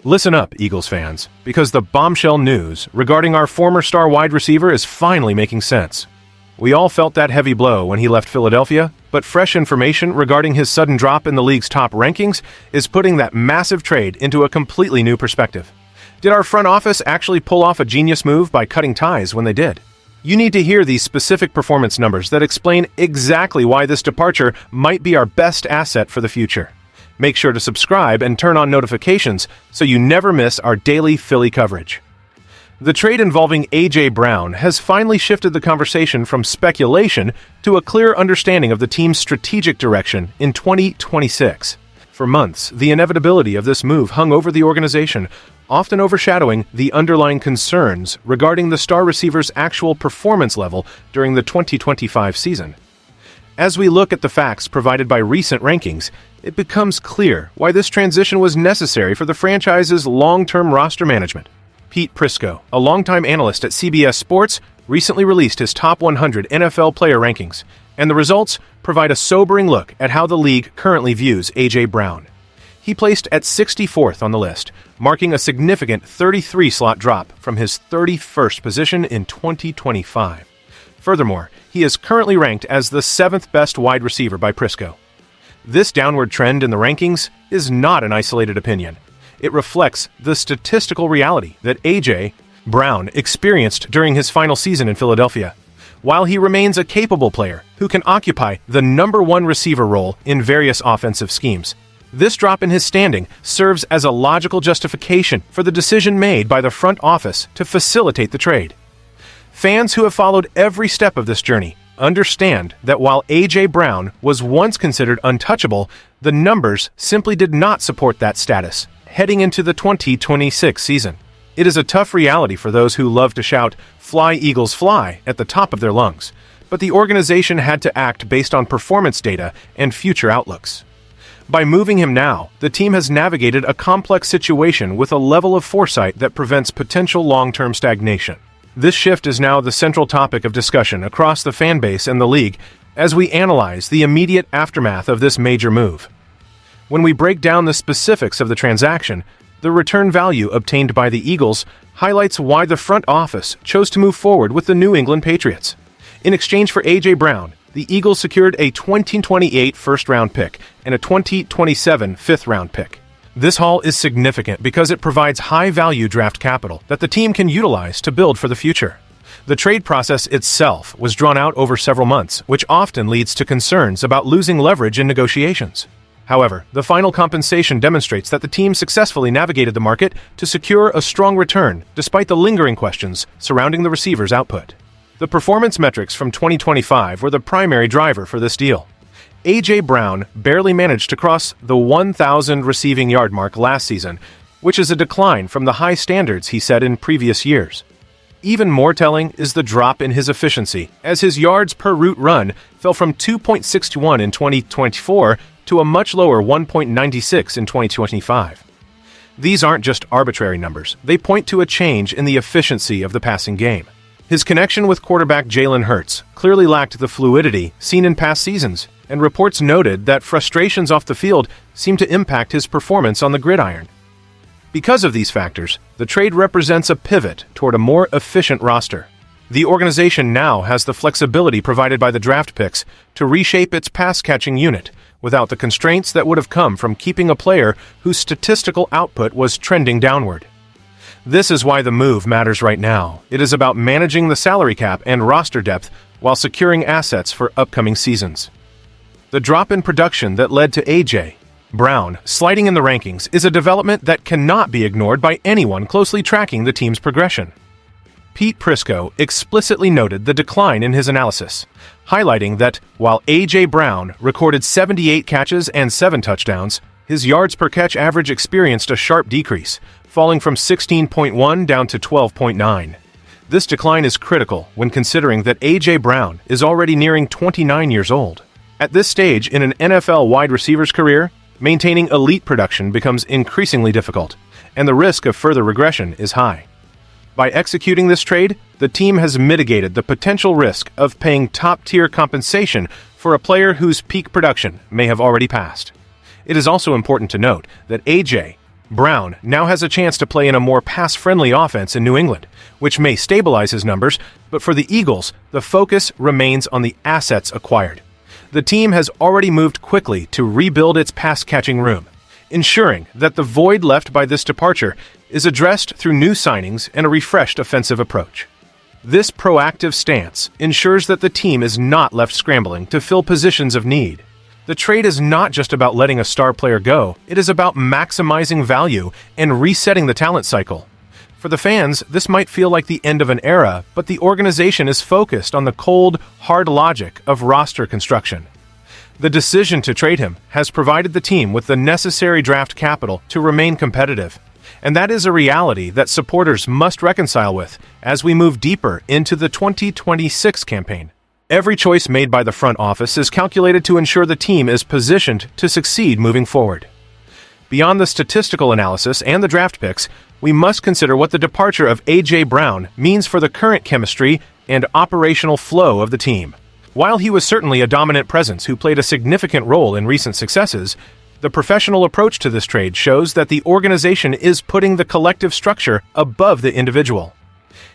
Listen up, Eagles fans, because the bombshell news regarding our former star wide receiver is finally making sense. We all felt that heavy blow when he left Philadelphia, but fresh information regarding his sudden drop in the league's top rankings is putting that massive trade into a completely new perspective. Did our front office actually pull off a genius move by cutting ties when they did? You need to hear these specific performance numbers that explain exactly why this departure might be our best asset for the future. Make sure to subscribe and turn on notifications so you never miss our daily Philly coverage. The trade involving A.J. Brown has finally shifted the conversation from speculation to a clear understanding of the team's strategic direction in 2026. For months, the inevitability of this move hung over the organization, often overshadowing the underlying concerns regarding the star receiver's actual performance level during the 2025 season. As we look at the facts provided by recent rankings, it becomes clear why this transition was necessary for the franchise's long-term roster management. Pete Prisco, a longtime analyst at CBS Sports, recently released his top 100 NFL player rankings, and the results provide a sobering look at how the league currently views A.J. Brown. He placed at 64th on the list, marking a significant 33-slot drop from his 31st position in 2025. Furthermore, he is currently ranked as the 7th best wide receiver by Prisco. This downward trend in the rankings is not an isolated opinion. It reflects the statistical reality that A.J. Brown experienced during his final season in Philadelphia. While he remains a capable player who can occupy the number one receiver role in various offensive schemes, this drop in his standing serves as a logical justification for the decision made by the front office to facilitate the trade. Fans who have followed every step of this journey understand that while A.J. Brown was once considered untouchable, the numbers simply did not support that status heading into the 2026 season. It is a tough reality for those who love to shout, "Fly, Eagles, fly," at the top of their lungs, but the organization had to act based on performance data and future outlooks. By moving him now, the team has navigated a complex situation with a level of foresight that prevents potential long-term stagnation. This shift is now the central topic of discussion across the fan base and the league as we analyze the immediate aftermath of this major move. When we break down the specifics of the transaction, the return value obtained by the Eagles highlights why the front office chose to move forward with the New England Patriots. In exchange for A.J. Brown, the Eagles secured a 2028 first-round pick and a 2027 fifth-round pick. This haul is significant because it provides high-value draft capital that the team can utilize to build for the future. The trade process itself was drawn out over several months, which often leads to concerns about losing leverage in negotiations. However, the final compensation demonstrates that the team successfully navigated the market to secure a strong return despite the lingering questions surrounding the receiver's output. The performance metrics from 2025 were the primary driver for this deal. A.J. Brown barely managed to cross the 1,000 receiving yard mark last season, which is a decline from the high standards he set in previous years. Even more telling is the drop in his efficiency, as his yards per route run fell from 2.61 in 2024 to a much lower 1.96 in 2025. These aren't just arbitrary numbers, they point to a change in the efficiency of the passing game. His connection with quarterback Jalen Hurts clearly lacked the fluidity seen in past seasons, and reports noted that frustrations off the field seemed to impact his performance on the gridiron. Because of these factors, the trade represents a pivot toward a more efficient roster. The organization now has the flexibility provided by the draft picks to reshape its pass-catching unit without the constraints that would have come from keeping a player whose statistical output was trending downward. This is why the move matters right now. It is about managing the salary cap and roster depth while securing assets for upcoming seasons. The drop in production that led to A.J. Brown sliding in the rankings is a development that cannot be ignored by anyone closely tracking the team's progression. Pete Prisco explicitly noted the decline in his analysis, highlighting that while A.J. Brown recorded 78 catches and 7 touchdowns, his yards per catch average experienced a sharp decrease, falling from 16.1 down to 12.9. This decline is critical when considering that A.J. Brown is already nearing 29 years old. At this stage in an NFL wide receiver's career, maintaining elite production becomes increasingly difficult, and the risk of further regression is high. By executing this trade, the team has mitigated the potential risk of paying top-tier compensation for a player whose peak production may have already passed. It is also important to note that A.J. Brown now has a chance to play in a more pass-friendly offense in New England, which may stabilize his numbers, but for the Eagles, the focus remains on the assets acquired. The team has already moved quickly to rebuild its pass-catching room, ensuring that the void left by this departure is addressed through new signings and a refreshed offensive approach. This proactive stance ensures that the team is not left scrambling to fill positions of need. The trade is not just about letting a star player go, it is about maximizing value and resetting the talent cycle. For the fans, this might feel like the end of an era, but the organization is focused on the cold, hard logic of roster construction. The decision to trade him has provided the team with the necessary draft capital to remain competitive, and that is a reality that supporters must reconcile with as we move deeper into the 2026 campaign. Every choice made by the front office is calculated to ensure the team is positioned to succeed moving forward. Beyond the statistical analysis and the draft picks, we must consider what the departure of A.J. Brown means for the current chemistry and operational flow of the team. While he was certainly a dominant presence who played a significant role in recent successes, the professional approach to this trade shows that the organization is putting the collective structure above the individual.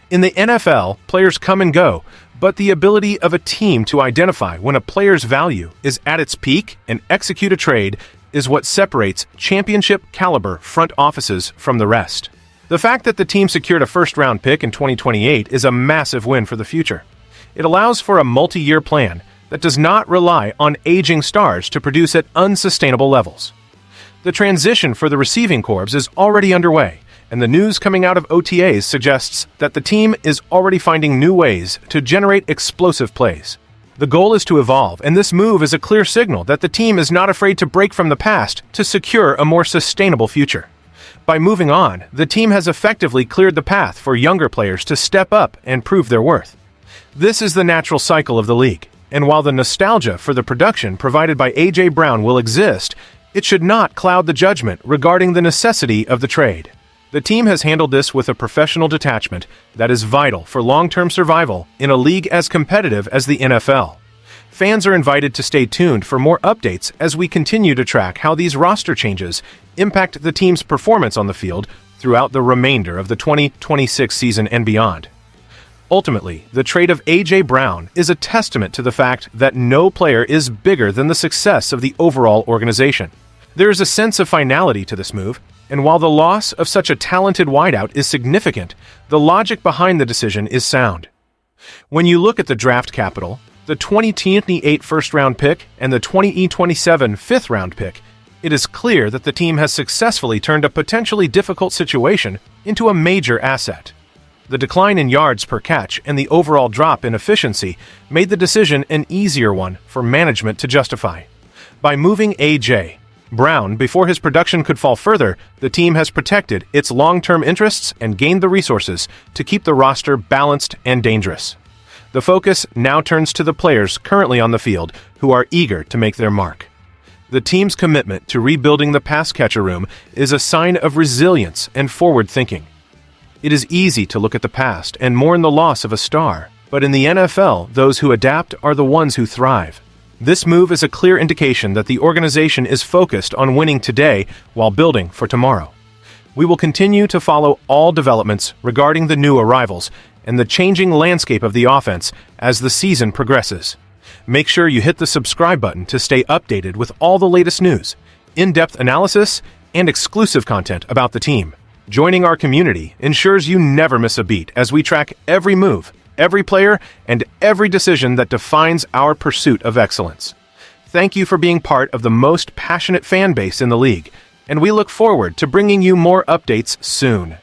In the NFL, players come and go, but the ability of a team to identify when a player's value is at its peak and execute a trade is what separates championship-caliber front offices from the rest. The fact that the team secured a first-round pick in 2028 is a massive win for the future. It allows for a multi-year plan that does not rely on aging stars to produce at unsustainable levels. The transition for the receiving corps is already underway, and the news coming out of OTAs suggests that the team is already finding new ways to generate explosive plays. The goal is to evolve, and this move is a clear signal that the team is not afraid to break from the past to secure a more sustainable future. By moving on, the team has effectively cleared the path for younger players to step up and prove their worth. This is the natural cycle of the league, and while the nostalgia for the production provided by A.J. Brown will exist, it should not cloud the judgment regarding the necessity of the trade. The team has handled this with a professional detachment that is vital for long-term survival in a league as competitive as the NFL. Fans are invited to stay tuned for more updates as we continue to track how these roster changes impact the team's performance on the field throughout the remainder of the 2026 season and beyond. Ultimately, the trade of A.J. Brown is a testament to the fact that no player is bigger than the success of the overall organization. There is a sense of finality to this move, and while the loss of such a talented wideout is significant, the logic behind the decision is sound. When you look at the draft capital, the 2028 first-round pick and the 2027 fifth-round pick, it is clear that the team has successfully turned a potentially difficult situation into a major asset. The decline in yards per catch and the overall drop in efficiency made the decision an easier one for management to justify. By moving A.J. Brown before his production could fall further, the team has protected its long-term interests and gained the resources to keep the roster balanced and dangerous. The focus now turns to the players currently on the field who are eager to make their mark. The team's commitment to rebuilding the pass catcher room is a sign of resilience and forward thinking. It is easy to look at the past and mourn the loss of a star, but in the NFL, those who adapt are the ones who thrive. This move is a clear indication that the organization is focused on winning today while building for tomorrow. We will continue to follow all developments regarding the new arrivals and the changing landscape of the offense as the season progresses. Make sure you hit the subscribe button to stay updated with all the latest news, in-depth analysis, and exclusive content about the team. Joining our community ensures you never miss a beat as we track every move, every player, and every decision that defines our pursuit of excellence. Thank you for being part of the most passionate fan base in the league, and we look forward to bringing you more updates soon.